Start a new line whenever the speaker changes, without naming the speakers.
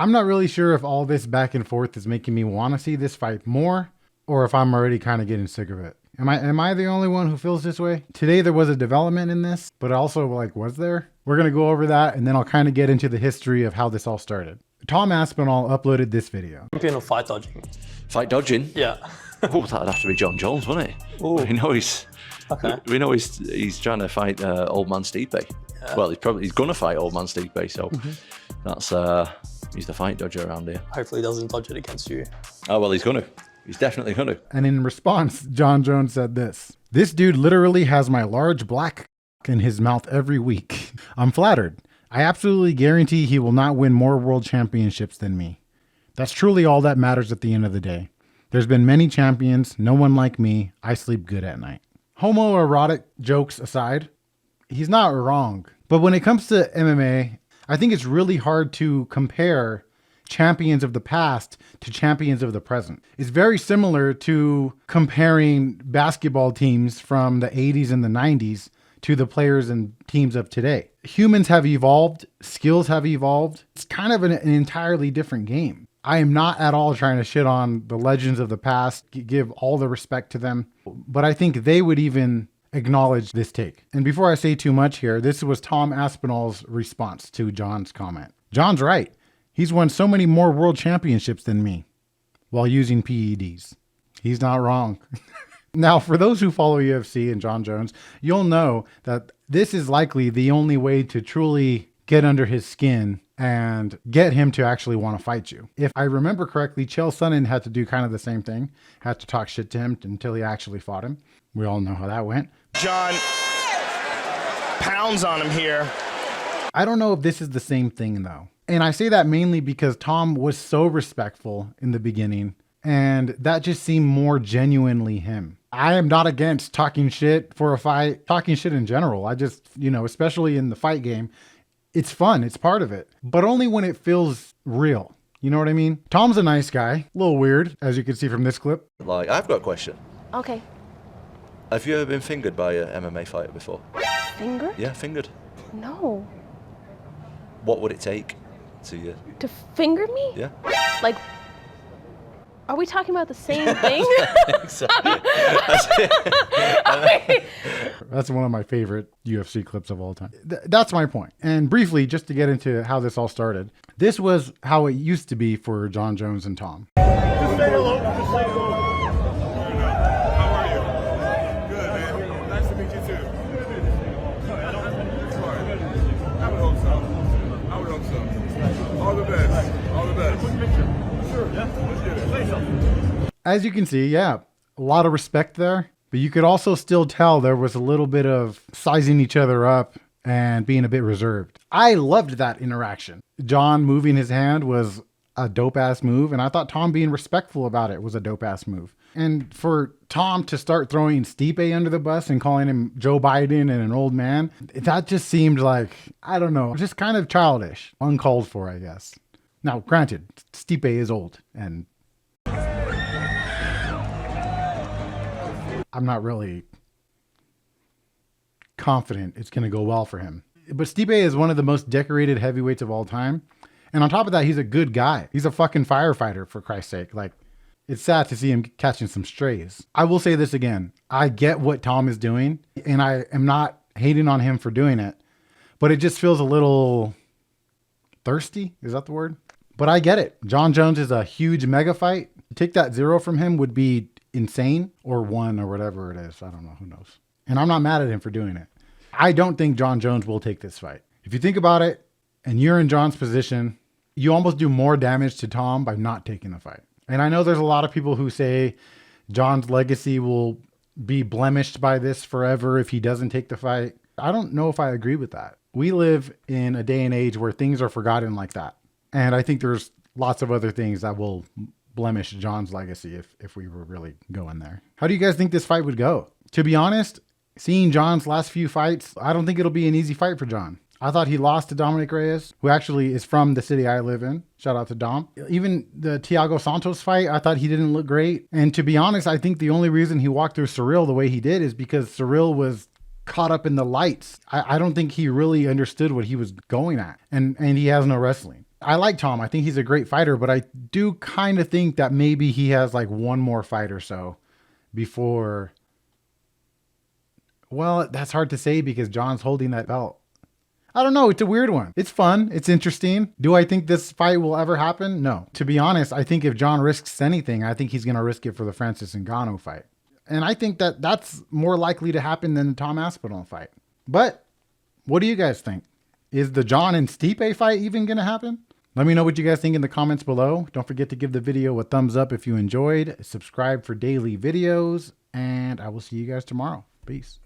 I'm not really sure if all this back and forth is making me want to see this fight more, or if I'm already kind of getting sick of it. Am I the only one who feels this way? Today there was a development in this, but also like, was there? We're going to go over that, and then I'll kind of get into the history of how this all started. Tom Aspinall uploaded this video.
Champion of fight dodging.
Fight dodging?
Yeah.
Oh, that'd have to be Jon Jones, wouldn't it?
Ooh.
We know he's trying to fight old man Stipe. Yeah. Well, he's gonna fight old man Stipe, so that's he's the fight dodger around here.
Hopefully he doesn't dodge it against you.
Oh well, he's gonna. He's definitely gonna.
And in response, Jon Jones said this: "This dude literally has my large black in his mouth every week. I'm flattered. I absolutely guarantee he will not win more world championships than me. That's truly all that matters at the end of the day. There's been many champions, no one like me. I sleep good at night." Homoerotic jokes aside, he's not wrong. But when it comes to MMA, I think it's really hard to compare champions of the past to champions of the present. It's very similar to comparing basketball teams from the 80s and the 90s to the players and teams of today. Humans have evolved, skills have evolved. It's kind of an entirely different game. I am not at all trying to shit on the legends of the past, give all the respect to them, but I think they would even acknowledge this take. And before I say too much here, this was Tom Aspinall's response to Jon's comment. Jon's right. He's won so many more world championships than me while using PEDs. He's not wrong. Now, for those who follow UFC and Jon Jones, you'll know that this is likely the only way to truly get under his skin and get him to actually want to fight you. If I remember correctly, Chael Sonnen had to do kind of the same thing, had to talk shit to him until he actually fought him. We all know how that went.
Jon pounds on him here.
I don't know if this is the same thing though. And I say that mainly because Tom was so respectful in the beginning, and that just seemed more genuinely him. I am not against talking shit for a fight, talking shit in general. I just, especially in the fight game, it's fun. It's part of it, but only when it feels real. You know what I mean? Tom's a nice guy, a little weird, as you can see from this clip.
Like, I've got a question.
Okay.
Have you ever been fingered by an MMA fighter before?
Fingered?
Yeah, fingered.
No.
What would it take to
To finger me?
Yeah.
Like, are we talking about the same thing?
That's one of my favorite UFC clips of all time. That's my point. And briefly, just to get into how this all started, this was how it used to be for Jon Jones and Tom.
Just say hello. Just say hello. How are you? Good, man. Nice to meet you too. I would hope so. I would hope so. All the best. All the best. Sure. Yeah. Let's get it. Say something.
As you can see, yeah, a lot of respect there, but you could also still tell there was a little bit of sizing each other up and being a bit reserved. I loved that interaction. Jon moving his hand was a dope ass move, and I thought Tom being respectful about it was a dope ass move. And for Tom to start throwing Stipe under the bus and calling him Joe Biden and an old man, that just seemed like, I don't know, just kind of childish, uncalled for, I guess. Now, granted, Stipe is old, and I'm not really confident it's going to go well for him. But Stipe is one of the most decorated heavyweights of all time. And on top of that, he's a good guy. He's a fucking firefighter, for Christ's sake. Like, it's sad to see him catching some strays. I will say this again. I get what Tom is doing, and I am not hating on him for doing it, but it just feels a little thirsty. Is that the word? But I get it. Jon Jones is a huge mega fight. Take that 0 from him would be insane, or 1 or whatever it is. I don't know. Who knows? And I'm not mad at him for doing it. I don't think Jon Jones will take this fight. If you think about it and you're in Jon's position, you almost do more damage to Tom by not taking the fight. And I know there's a lot of people who say Jon's legacy will be blemished by this forever if he doesn't take the fight. I don't know if I agree with that. We live in a day and age where things are forgotten like that. And I think there's lots of other things that will blemish Jon's legacy if we were really going there. How do you guys think this fight would go? To be honest, seeing Jon's last few fights, I don't think it'll be an easy fight for Jon. I thought he lost to Dominic Reyes, who actually is from the city I live in. Shout out to Dom. Even the Thiago Santos fight, I thought he didn't look great. And to be honest, I think the only reason he walked through Cyril the way he did is because Cyril was caught up in the lights. I don't think he really understood what he was going at. And he has no wrestling. I like Tom. I think he's a great fighter, but I do kind of think that maybe he has like one more fight or so before. Well, that's hard to say because Jon's holding that belt. I don't know. It's a weird one. It's fun. It's interesting. Do I think this fight will ever happen? No. To be honest, I think if Jon risks anything, I think he's going to risk it for the Francis Ngannou fight. And I think that that's more likely to happen than the Tom Aspinall fight. But what do you guys think? Is the Jon and Stipe fight even going to happen? Let me know what you guys think in the comments below. Don't forget to give the video a thumbs up if you enjoyed. Subscribe for daily videos. And I will see you guys tomorrow. Peace.